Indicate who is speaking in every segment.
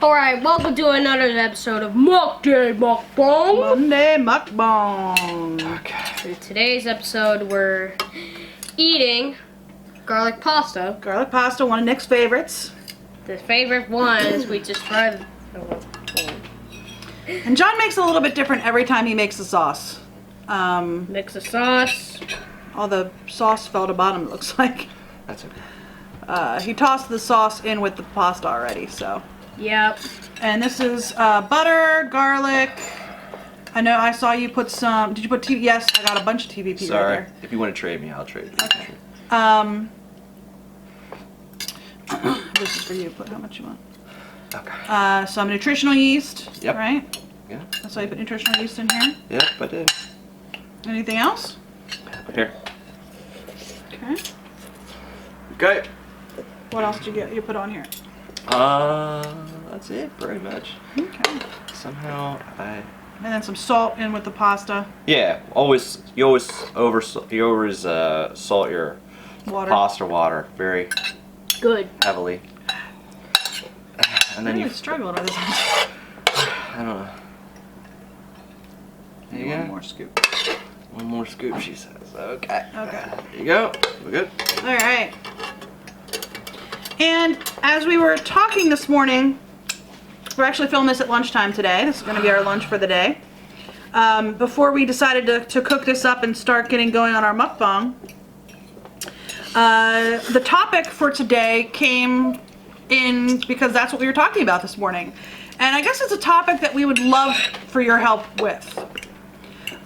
Speaker 1: Alright, welcome to another episode of Mukbang.
Speaker 2: Monday Mukbang.
Speaker 1: Okay. In today's episode, we're eating garlic pasta.
Speaker 2: Garlic pasta, one of Nick's favorites.
Speaker 1: The favorite one is we just tried.
Speaker 2: And John makes it a little bit different every time he makes the sauce.
Speaker 1: Mix the sauce.
Speaker 2: All the sauce fell to bottom, it looks like.
Speaker 3: That's okay.
Speaker 2: He tossed the sauce in with the pasta already, so.
Speaker 1: Yep.
Speaker 2: And this is butter, garlic. I know I saw you put some. Did you put TV? Yes, I got a bunch of TVP
Speaker 3: Sorry.
Speaker 2: right there.
Speaker 3: If you want to trade me, I'll trade you.
Speaker 2: Okay. This is for you. Put how much you want.
Speaker 3: Okay.
Speaker 2: Some nutritional yeast.
Speaker 3: Yep.
Speaker 2: Right?
Speaker 3: Yeah.
Speaker 2: That's why you put nutritional yeast in here.
Speaker 3: Yep, I did.
Speaker 2: Anything else?
Speaker 3: Here.
Speaker 2: Okay.
Speaker 3: Okay.
Speaker 2: What else did you get? You put on here.
Speaker 3: That's it, pretty much.
Speaker 2: Okay.
Speaker 3: Somehow
Speaker 2: And then some salt in with the pasta.
Speaker 3: Yeah, you always salt your
Speaker 2: Water.
Speaker 3: pasta water very
Speaker 1: Good.
Speaker 3: heavily. And then
Speaker 2: I'm
Speaker 3: you
Speaker 2: really struggling with this.
Speaker 3: I don't know. There you
Speaker 2: One
Speaker 3: go.
Speaker 2: more scoop.
Speaker 3: One more scoop, she says. Okay.
Speaker 2: Okay.
Speaker 3: There you go. We're good.
Speaker 2: All right. And as we were talking this morning, we're actually filming this at lunchtime today. This is going to be our lunch for the day. Before we decided to cook this up and start getting going on our mukbang, the topic for today came in because that's what we were talking about this morning. And I guess it's a topic that we would love for your help with.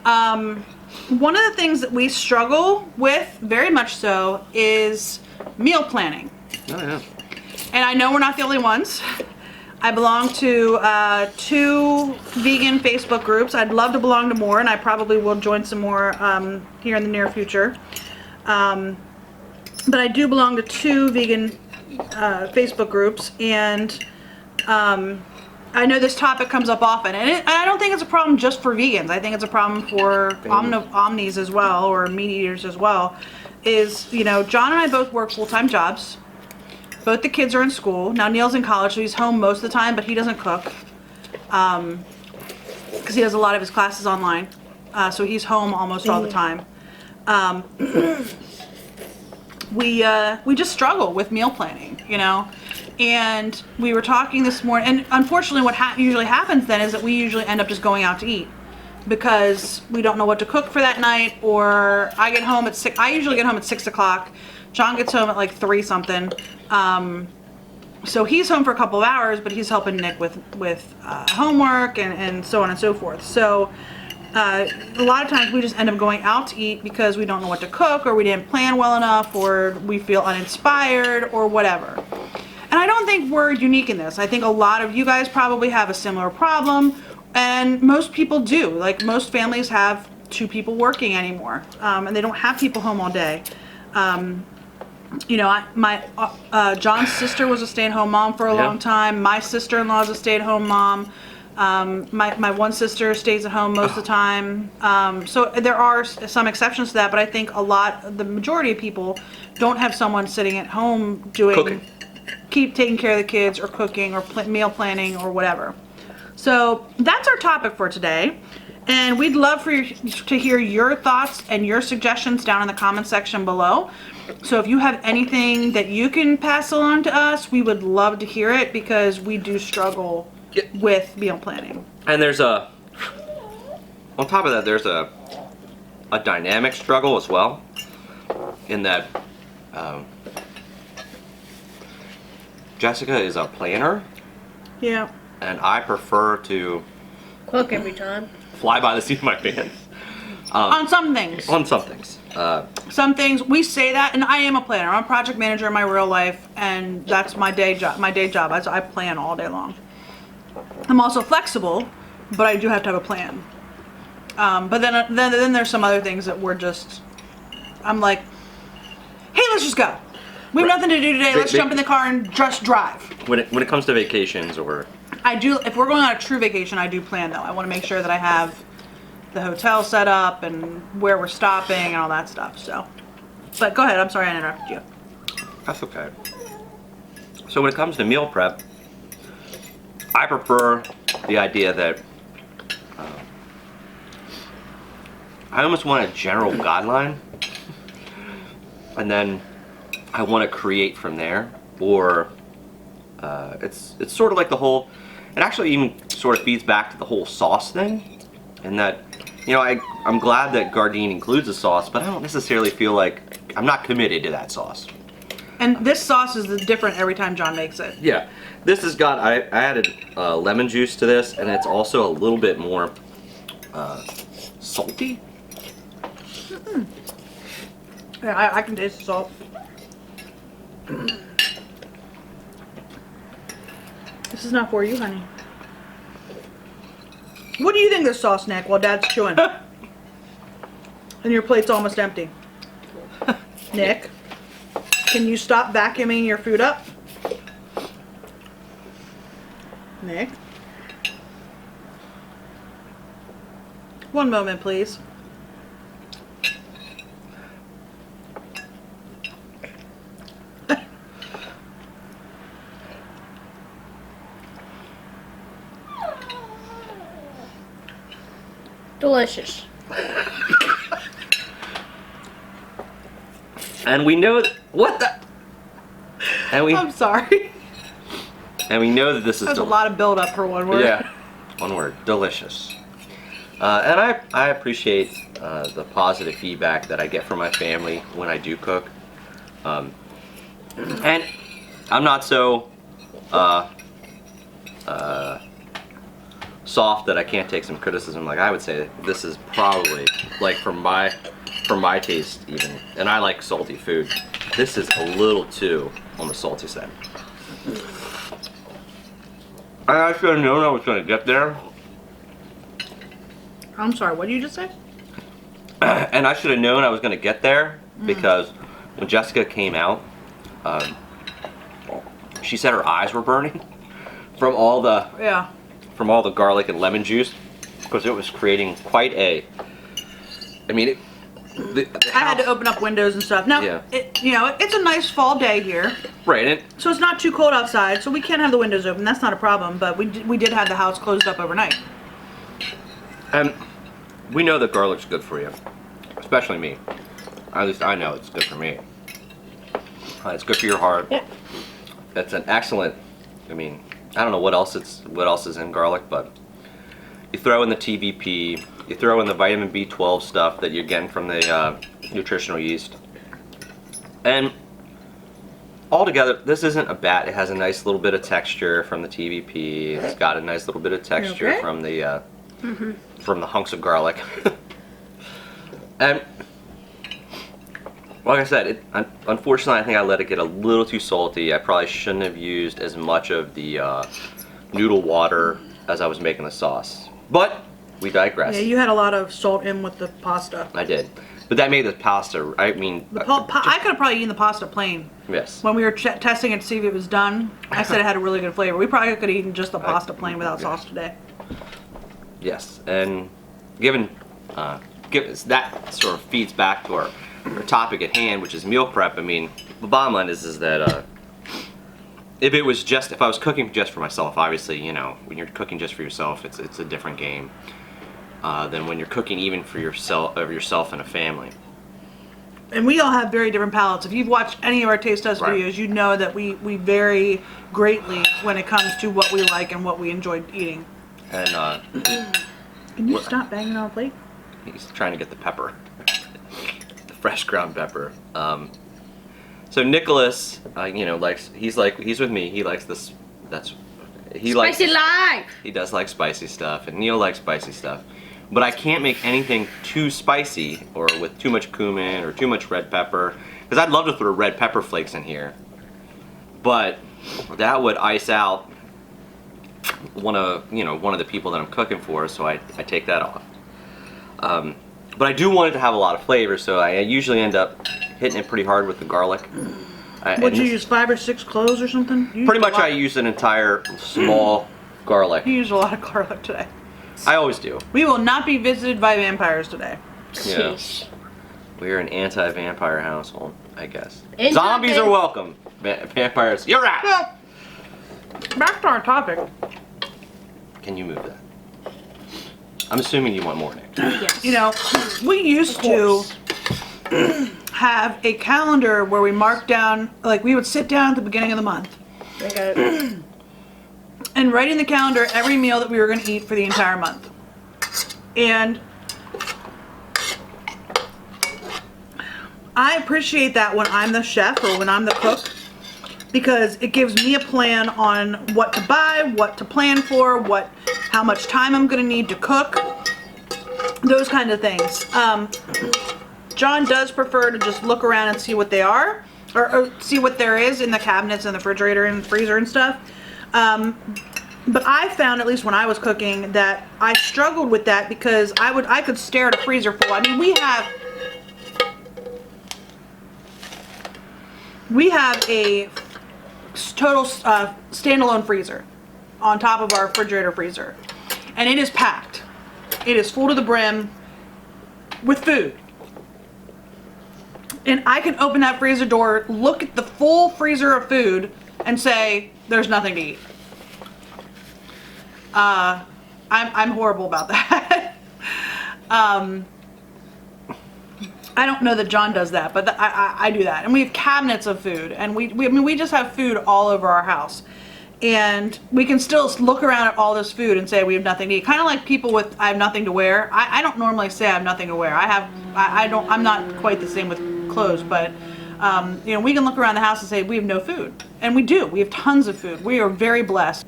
Speaker 2: One of the things that we struggle with, very much so, is meal planning.
Speaker 3: Oh, yeah.
Speaker 2: And I know we're not the only ones. I belong to 2 vegan Facebook groups. I'd love to belong to more, and I probably will join some more here in the near future. But I do belong to 2 vegan Facebook groups, and I know this topic comes up often. And I don't think it's a problem just for vegans. I think it's a problem for Omnis as well, or meat eaters as well. Is, you know, John and I both work full-time jobs. Both the kids are in school. Now Neil's in college, so he's home most of the time, but he doesn't cook. Because he does a lot of his classes online. So he's home almost all the time. We just struggle with meal planning, you know? And we were talking this morning, and unfortunately what usually happens then is that we usually end up just going out to eat. Because we don't know what to cook for that night, or I get home at 6, I usually get home at 6 o'clock. John gets home at like 3 something. So he's home for a couple of hours, but he's helping Nick with homework and so on and so forth. So a lot of times we just end up going out to eat because we don't know what to cook, or we didn't plan well enough, or we feel uninspired, or whatever. And I don't think we're unique in this. I think a lot of you guys probably have a similar problem, and most people do. Like, most families have 2 people working anymore, and they don't have people home all day. You know, John's sister was a stay-at-home mom for a long time. My sister-in-law is a stay-at-home mom. My one sister stays at home most of the time. So there are some exceptions to that, but I think the majority of people don't have someone sitting at home keep taking care of the kids, or cooking, or meal planning, or whatever. So that's our topic for today. And we'd love to hear your thoughts and your suggestions down in the comment section below. So if you have anything that you can pass along to us, we would love to hear it, because we do struggle with meal planning.
Speaker 3: And there's on top of that, there's a dynamic struggle as well, in that Jessica is a planner.
Speaker 2: Yeah.
Speaker 3: And I prefer to
Speaker 1: Cook every time.
Speaker 3: fly by the seat of my pants.
Speaker 2: On some things.
Speaker 3: On some things.
Speaker 2: Some things, we say that, and I am a planner. I'm a project manager in my real life, and that's my day job. I plan all day long. I'm also flexible, but I do have to have a plan. But then there's some other things that I'm like, hey, let's just go. We have nothing to do today. Let's jump in the car and just drive.
Speaker 3: When it comes to vacations, or
Speaker 2: if we're going on a true vacation, I do plan though. I want to make sure that I have the hotel set up and where we're stopping and all that stuff. So, but go ahead. I'm sorry I interrupted you.
Speaker 3: That's okay. So when it comes to meal prep, I prefer the idea that I almost want a general guideline, and then I want to create from there. Or it's sort of like the whole. It actually even sort of feeds back to the whole sauce thing, and that I'm glad that Gardein includes a sauce, but I don't necessarily feel like I'm not committed to that sauce.
Speaker 2: And this sauce is different every time John makes it.
Speaker 3: Yeah, this has got, I added lemon juice to this, and it's also a little bit more salty.
Speaker 2: Mm-mm. Yeah, I can taste the salt. This is not for you, honey. What do you think of this sauce, Nick, while Dad's chewing? And your plate's almost empty. Nick, can you stop vacuuming your food up? Nick? One moment, please.
Speaker 1: Delicious.
Speaker 3: And we know what the.
Speaker 2: I'm sorry.
Speaker 3: And we know that this is.
Speaker 2: That's a lot of build up for one word.
Speaker 3: Yeah, one word, delicious. And I appreciate the positive feedback that I get from my family when I do cook. And I'm not so soft that I can't take some criticism. Like, I would say this is probably, like, for my taste even, and I like salty food, this is a little too on the salty side. I should have known I was going to get there.
Speaker 2: I'm sorry, what did you just say?
Speaker 3: And I should have known I was going to get there because when Jessica came out, she said her eyes were burning from all the garlic and lemon juice, because it was creating quite a. I mean,
Speaker 2: I had to open up windows and stuff. Now,
Speaker 3: Yeah.
Speaker 2: It's a nice fall day here.
Speaker 3: Right.
Speaker 2: So it's not too cold outside, so we can have the windows open. That's not a problem, but we did have the house closed up overnight.
Speaker 3: And we know that garlic's good for you, especially me. At least I know it's good for me. It's good for your heart.
Speaker 1: Yeah.
Speaker 3: It's an excellent. I mean, I don't know what else is in garlic, but you throw in the TVP, you throw in the vitamin B12 stuff that you're getting from the nutritional yeast, and altogether, this isn't a bad. It has a nice little bit of texture from the TVP. It's got a nice little bit of texture
Speaker 2: Okay.
Speaker 3: from the hunks of garlic, and like I said, unfortunately, I think I let it get a little too salty. I probably shouldn't have used as much of the noodle water as I was making the sauce. But we digress.
Speaker 2: Yeah, you had a lot of salt in with the pasta.
Speaker 3: I did. But that made the pasta, I mean...
Speaker 2: I could have probably eaten the pasta plain.
Speaker 3: Yes.
Speaker 2: When we were testing it to see if it was done, I said it had a really good flavor. We probably could have eaten just the pasta plain without sauce today.
Speaker 3: Yes, and given that sort of feeds back to our topic at hand, which is meal prep. I mean, the bottom line is that if I was cooking just for myself, obviously, when you're cooking just for yourself, it's a different game than when you're cooking even for yourself and a family.
Speaker 2: And we all have very different palates. If you've watched any of our taste test
Speaker 3: Right.
Speaker 2: videos, you know that we vary greatly when it comes to what we like and what we enjoy eating.
Speaker 3: And
Speaker 2: Can you stop banging on a plate?
Speaker 3: he's trying to get the pepper, the fresh ground pepper. So Nicholas, he's with me. He likes this.
Speaker 1: Spicy life.
Speaker 3: He does like spicy stuff, and Neil likes spicy stuff. But I can't make anything too spicy or with too much cumin or too much red pepper, because I'd love to throw red pepper flakes in here, but that would ice out one of the people that I'm cooking for, so I take that off. But I do want it to have a lot of flavor, so I usually end up hitting it pretty hard with the garlic.
Speaker 2: Would you use 5 or 6 cloves or something?
Speaker 3: Pretty much I use an entire small garlic.
Speaker 2: You used a lot of garlic today.
Speaker 3: I always do.
Speaker 2: We will not be visited by vampires today.
Speaker 3: Yeah.
Speaker 1: Sheesh.
Speaker 3: We're an anti-vampire household, I guess.
Speaker 1: Anti-
Speaker 3: Zombies are welcome. Vampires, you're out!
Speaker 2: Well, back to our topic.
Speaker 3: Can you move that? I'm assuming you want more, Nick.
Speaker 1: Yes.
Speaker 2: You know, we used to have a calendar where we marked down, like we would sit down at the beginning of the month
Speaker 1: I got it.
Speaker 2: and write in the calendar every meal that we were going to eat for the entire month. And I appreciate that when I'm the chef or when I'm the cook, because it gives me a plan on what to buy, what to plan for, how much time I'm going to need to cook, those kind of things. John does prefer to just look around and see what they are, or see what there is in the cabinets and the refrigerator and the freezer and stuff. But I found, at least when I was cooking, that I struggled with that because I could stare at a freezer full. I mean, we have a total standalone freezer on top of our refrigerator freezer, and it is packed. It is full to the brim with food. And I can open that freezer door, look at the full freezer of food, and say, there's nothing to eat. I'm horrible about that. I don't know that John does that, but I do that. And we have cabinets of food, and we just have food all over our house. And we can still look around at all this food and say we have nothing to eat. Kind of like people with, I have nothing to wear. I don't normally say I have nothing to wear. I'm not quite the same with clothes, but you know, we can look around the house and say we have no food. And we do. We have tons of food. We are very blessed.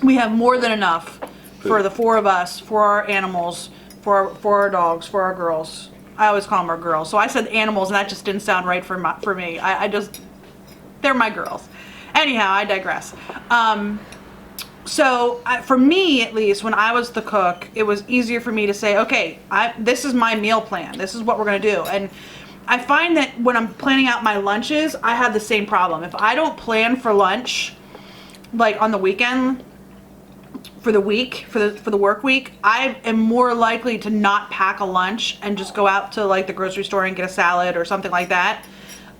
Speaker 2: We have more than enough for the four of us, for our animals, for our dogs, for our girls. I always call them our girls. So I said animals, and that just didn't sound right for me. They're my girls. Anyhow, I digress. For me, at least, when I was the cook, it was easier for me to say, okay, this is my meal plan. This is what we're going to do. And I find that when I'm planning out my lunches, I have the same problem. If I don't plan for lunch, like on the weekend, for the week, for the work week, I am more likely to not pack a lunch and just go out to like the grocery store and get a salad or something like that.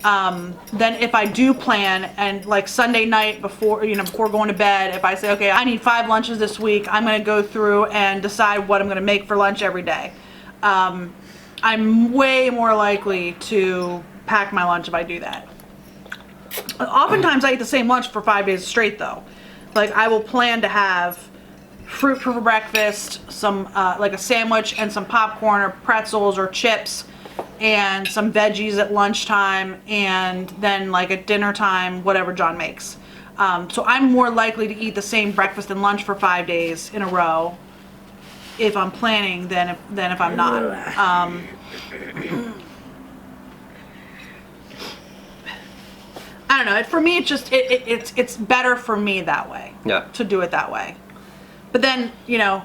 Speaker 2: Then if I do plan, and like Sunday night before going to bed, if I say, okay, I need 5 lunches this week, I'm going to go through and decide what I'm going to make for lunch every day. I'm way more likely to pack my lunch if I do that. Oftentimes I eat the same lunch for 5 days straight though. Like I will plan to have fruit for breakfast, some like a sandwich and some popcorn or pretzels or chips, and some veggies at lunchtime, and then like at dinner time, whatever John makes. So I'm more likely to eat the same breakfast and lunch for 5 days in a row if I'm planning than if I'm not. I don't know. For me, it's better for me that way.
Speaker 3: Yeah.
Speaker 2: To do it that way. But then, you know,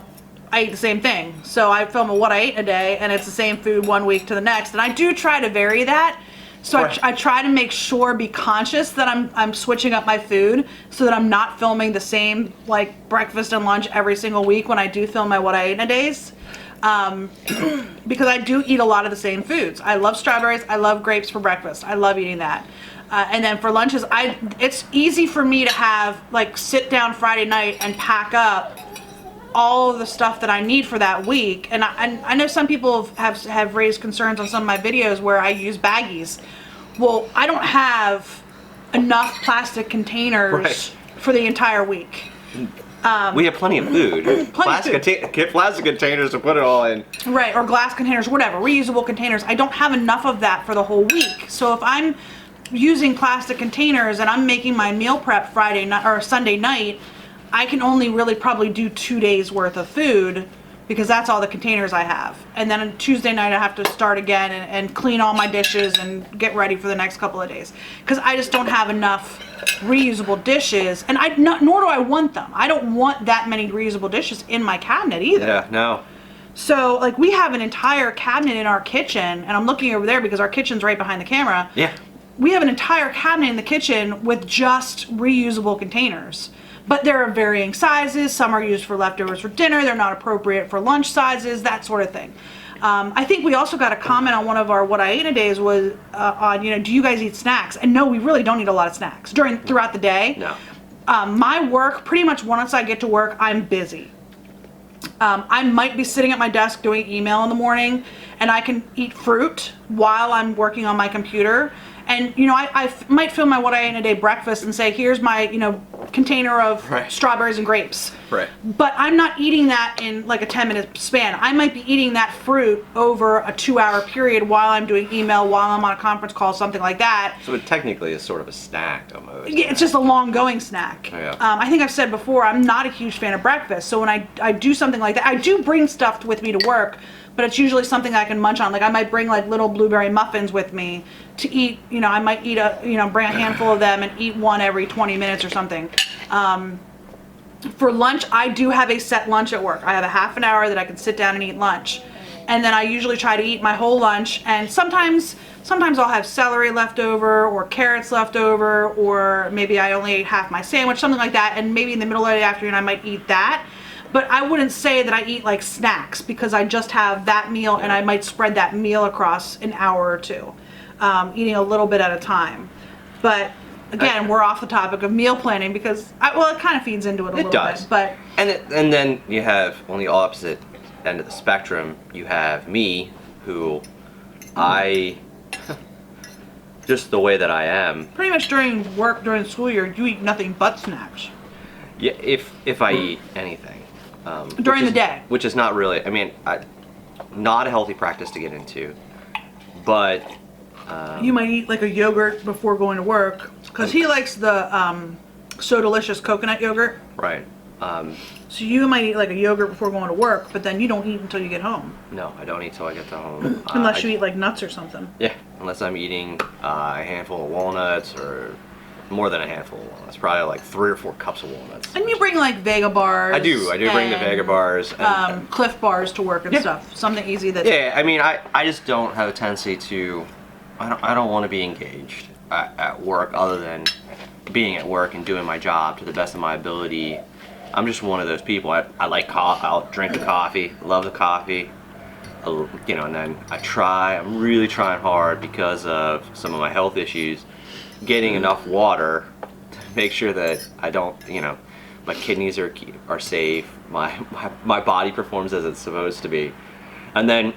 Speaker 2: I eat the same thing. So I film what I ate a day, and it's the same food one week to the next. And I do try to vary that. So right. I try to make sure, be conscious that I'm switching up my food so that I'm not filming the same like breakfast and lunch every single week when I do film my what I ate in a days. Because I do eat a lot of the same foods. I love strawberries. I love grapes for breakfast. I love eating that. And then for lunches, it's easy for me to have like sit down Friday night and pack up all of the stuff that I need for that week. And I know some people have raised concerns on some of my videos where I use baggies. Well, I don't have enough plastic containers for the entire week.
Speaker 3: We have plenty of food. Plastic containers to put it all in.
Speaker 2: Right, or glass containers, whatever, reusable containers. I don't have enough of that for the whole week. So if I'm using plastic containers and I'm making my meal prep Friday night or Sunday night, I can only really probably do 2 days worth of food because that's all the containers I have. And then on Tuesday night I have to start again and clean all my dishes and get ready for the next couple of days. Because I just don't have enough reusable dishes, and nor do I want them. I don't want that many reusable dishes in my cabinet either.
Speaker 3: Yeah, no.
Speaker 2: So like we have an entire cabinet in our kitchen, and I'm looking over there because our kitchen's right behind the camera.
Speaker 3: Yeah.
Speaker 2: We have an entire cabinet in the kitchen with just reusable containers. But there are varying sizes. Some are used for leftovers for dinner. They're not appropriate for lunch sizes, that sort of thing. I think we also got a comment on one of our What I Ate in a Days was on, do you guys eat snacks? And no, we really don't eat a lot of snacks throughout the day.
Speaker 3: No.
Speaker 2: My work, pretty much once I get to work, I'm busy. I might be sitting at my desk doing email in the morning, and I can eat fruit while I'm working on my computer. And, you know, I might film my what I ate in a day breakfast and say, here's my, you know, container of strawberries and grapes.
Speaker 3: Right.
Speaker 2: But I'm not eating that in like a 10-minute span. I might be eating that fruit over a 2-hour period while I'm doing email, while I'm on a conference call, something like that.
Speaker 3: So it technically is sort of a snack almost.
Speaker 2: Yeah, it's just a long going snack.
Speaker 3: Yeah.
Speaker 2: I think I've said before, I'm not a huge fan of breakfast. So when I do something like that, I do bring stuff with me to work, but it's usually something I can munch on. Like I might bring like little blueberry muffins with me to eat. You know, I might eat bring a handful of them and eat one every 20 minutes or something. For lunch, I do have a set lunch at work. I have a half an hour that I can sit down and eat lunch. And then I usually try to eat my whole lunch, and sometimes I'll have celery left over or carrots left over, or maybe I only ate half my sandwich, something like that, and maybe in the middle of the afternoon I might eat that. But I wouldn't say that I eat like snacks, because I just have that meal and I might spread that meal across an hour or two, eating a little bit at a time. But again, we're off the topic of meal planning because, it kind of feeds into it a little bit. But
Speaker 3: and then you have, on the opposite end of the spectrum, you have me, who just the way that I am.
Speaker 2: Pretty much during the school year, you eat nothing but snacks.
Speaker 3: Yeah, if I eat anything.
Speaker 2: During the day.
Speaker 3: Which is not really, not a healthy practice to get into, but...
Speaker 2: you might eat like a yogurt before going to work, because he likes the So Delicious coconut yogurt.
Speaker 3: Right.
Speaker 2: So you might eat like a yogurt before going to work, but then you don't eat until you get home.
Speaker 3: No, I don't eat till I get to home.
Speaker 2: Unless you eat like nuts or something.
Speaker 3: Yeah, unless I'm eating a handful of walnuts, or more than a handful of walnuts, probably like 3 or 4 cups of walnuts.
Speaker 2: And you bring like Vega bars.
Speaker 3: I do bring the Vega bars.
Speaker 2: And, Cliff bars to work and stuff. Something easy that...
Speaker 3: Yeah, I just don't have a tendency to... I don't want to be engaged at work, other than being at work and doing my job to the best of my ability. I'm just one of those people. I like coffee. I'll drink the coffee. Love the coffee. And then I'm really trying hard, because of some of my health issues, getting enough water to make sure that I don't, my kidneys are safe, my body performs as it's supposed to be. And then,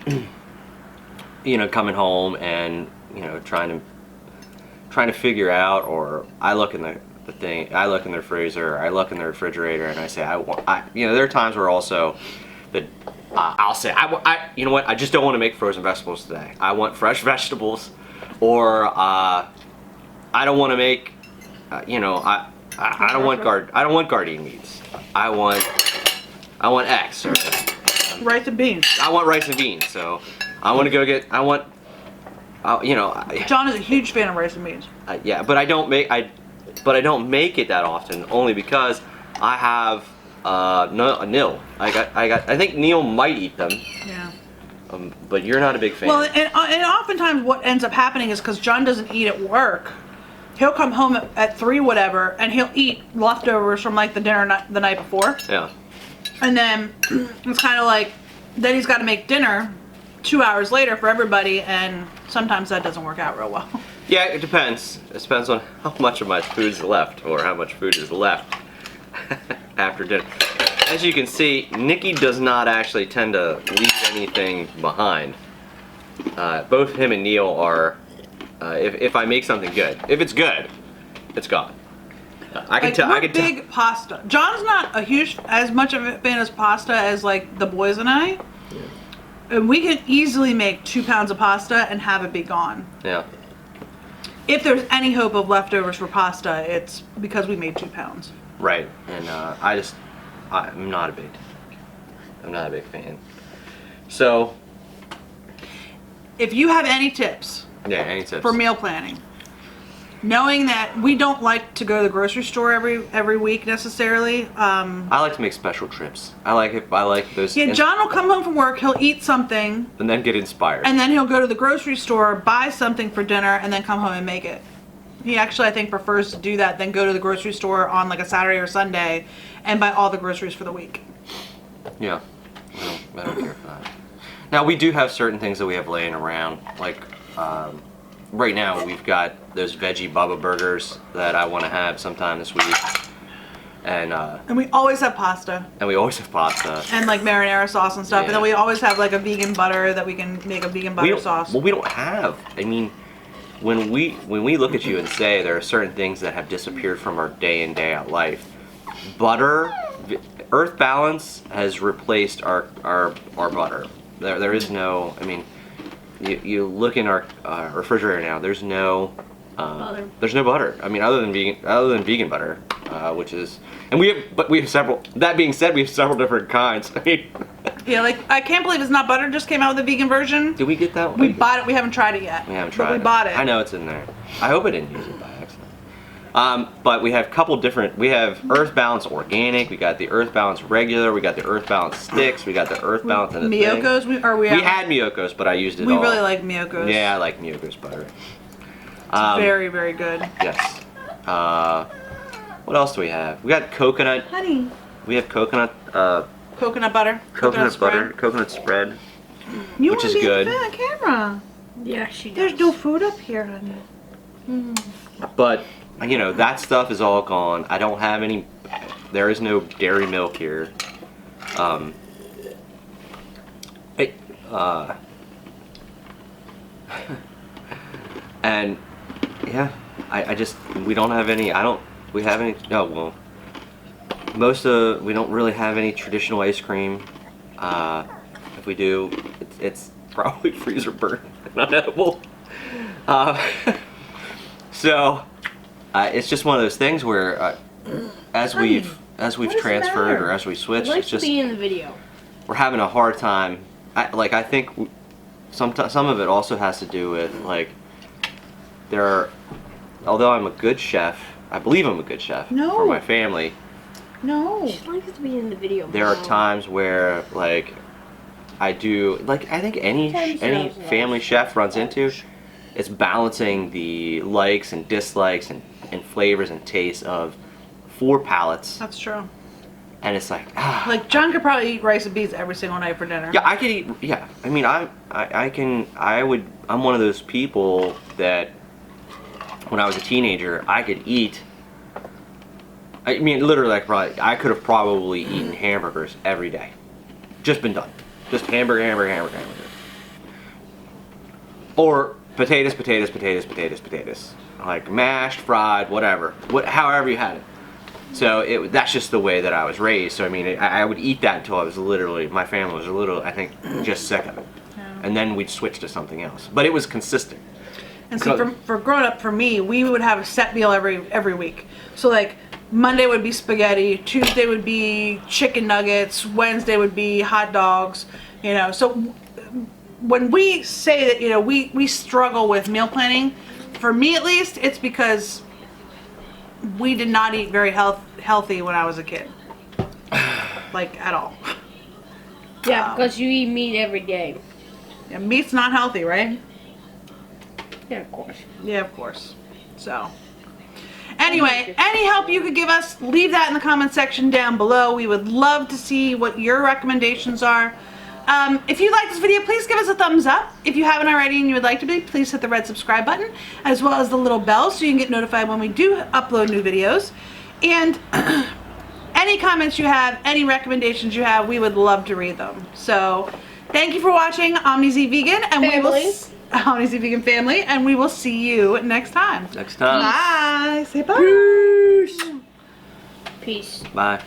Speaker 3: coming home and, trying to figure out, or I look in I look in the freezer, I look in the refrigerator, and I say, there are times where also that I'll say, you know what, I just don't want to make frozen vegetables today. I want fresh vegetables, or I don't want to make, I don't want gardein meats. I want X, or
Speaker 2: rice and beans.
Speaker 3: I want rice and beans. So I want to go get.
Speaker 2: John is a huge fan of rice and beans.
Speaker 3: Yeah, but I don't make it that often, only because I have Neil. I think Neil might eat them.
Speaker 2: Yeah.
Speaker 3: But you're not a big fan.
Speaker 2: Well, and oftentimes what ends up happening is, because John doesn't eat at work, he'll come home at 3 whatever, and he'll eat leftovers from like the dinner the night before.
Speaker 3: Yeah. And
Speaker 2: then it's kind of like, then he's got to make dinner 2 hours later for everybody, and sometimes that doesn't work out real well.
Speaker 3: Yeah, it depends. It depends on how much of my food is left, or how much food is left after dinner. As you can see, Nikki does not actually tend to leave anything behind. Both him and Neil are, if I make something good, if it's good, it's gone. I can tell.
Speaker 2: We're big pasta. John's not as much of a fan as pasta as like the boys and I. Yeah. And we can easily make 2 pounds of pasta and have it be gone.
Speaker 3: Yeah.
Speaker 2: If there's any hope of leftovers for pasta, it's because we made 2 pounds.
Speaker 3: Right. And I'm not a big fan. So,
Speaker 2: if you have any tips, for meal planning, knowing that we don't like to go to the grocery store every week necessarily.
Speaker 3: I like to make special trips. I like those.
Speaker 2: Yeah, John will come home from work, he'll eat something,
Speaker 3: and then get inspired.
Speaker 2: And then he'll go to the grocery store, buy something for dinner, and then come home and make it. He actually, I think, prefers to do that than go to the grocery store on like a Saturday or Sunday and buy all the groceries for the week.
Speaker 3: Yeah, I don't care for that. Now, we do have certain things that we have laying around, like right now we've got those veggie Bubba burgers that I want to have sometime this week.
Speaker 2: And we always have pasta.
Speaker 3: we always have pasta.
Speaker 2: And like marinara sauce and stuff.
Speaker 3: Yeah.
Speaker 2: And then we always have like a vegan butter that we can make a vegan butter sauce.
Speaker 3: Well, we don't have. I mean, when we look at you and say there are certain things that have disappeared from our day in, day out life, butter, Earth Balance has replaced our butter. There is no. I mean, you look in our refrigerator now. There's no.
Speaker 1: Butter.
Speaker 3: There's no butter. I mean, other than vegan butter, which is, and we have several. That being said, we have several different kinds. I mean,
Speaker 2: Yeah, like I can't believe It's Not Butter just came out with a vegan version.
Speaker 3: did we get that one?
Speaker 2: We bought it. We haven't tried it yet.
Speaker 3: We haven't tried
Speaker 2: But
Speaker 3: it.
Speaker 2: we bought it.
Speaker 3: I know it's in there. I hope I didn't use it by accident. But we have a couple different. We have Earth Balance Organic. We got the Earth Balance Regular. We got the Earth Balance Sticks. We got the Earth Balance and the
Speaker 2: Miyoko's.
Speaker 3: We had Miyoko's, but I used it
Speaker 2: We
Speaker 3: all.
Speaker 2: really like Miyoko's.
Speaker 3: Yeah, I like Miyoko's butter.
Speaker 2: Very, very good.
Speaker 3: Yes. What else do we have? We got coconut.
Speaker 2: Honey.
Speaker 3: We have coconut.
Speaker 2: Coconut butter.
Speaker 3: Coconut butter.
Speaker 2: spread.
Speaker 3: Coconut spread.
Speaker 2: You
Speaker 3: which
Speaker 2: wanna
Speaker 3: is
Speaker 2: be
Speaker 3: good.
Speaker 2: in the camera.
Speaker 1: Yeah, she does.
Speaker 2: There's no food up here, honey.
Speaker 3: But you know that stuff is all gone. I don't have any. There is no dairy milk here. And yeah, I just we don't have any. We have any. No, well, we don't really have any traditional ice cream. If we do, it's probably freezer burnt and unedible. So it's just one of those things where as we've
Speaker 1: what does it
Speaker 3: transferred
Speaker 1: matter?
Speaker 3: or as we switched,
Speaker 1: I'd like
Speaker 3: it's
Speaker 1: to
Speaker 3: just
Speaker 1: be in the video.
Speaker 3: we're having a hard time. I think some of it also has to do with like although I'm a good chef, I believe I'm a good chef
Speaker 2: No.
Speaker 3: for my family.
Speaker 2: No.
Speaker 1: She likes to be in the video.
Speaker 3: There are times where like I think any family chef runs into, it's balancing the likes and dislikes and flavors and tastes of 4 palates,
Speaker 2: That's true.
Speaker 3: and it's like
Speaker 2: Like John could probably eat rice and beans every single night for dinner.
Speaker 3: yeah, I could eat. Yeah, I mean, I'm one of those people that when I was a teenager, I could eat. I mean, literally, I could have probably eaten hamburgers every day. Just been done. Just hamburger. Or potatoes. Like mashed, fried, whatever. However you had it. So that's just the way that I was raised. So I mean, I would eat that until I was my family was I think, just sick of it.
Speaker 2: Yeah.
Speaker 3: And then we'd switch to something else. But it was consistent.
Speaker 2: And see, for growing up, for me, we would have a set meal every week. So like Monday would be spaghetti, Tuesday would be chicken nuggets, Wednesday would be hot dogs. You know, so when we say that, you know, we struggle with meal planning, for me at least, it's because we did not eat very healthy when I was a kid. Like, at all.
Speaker 1: Yeah, because you eat meat every day.
Speaker 2: Yeah, meat's not healthy, right?
Speaker 1: Yeah, of course.
Speaker 2: Yeah, of course. So, anyway, any help you could give us, leave that in the comment section down below. We would love to see what your recommendations are. If you like this video, please give us a thumbs up. If you haven't already and you would like to be, please hit the red subscribe button, as well as the little bell so you can get notified when we do upload new videos. And any comments you have, any recommendations you have, we would love to read them. So, thank you for watching Omnis Vegan, and Omnis Vegan family, and we will see you next time.
Speaker 3: Next time.
Speaker 2: Bye. Say bye.
Speaker 1: Peace.
Speaker 3: Bye.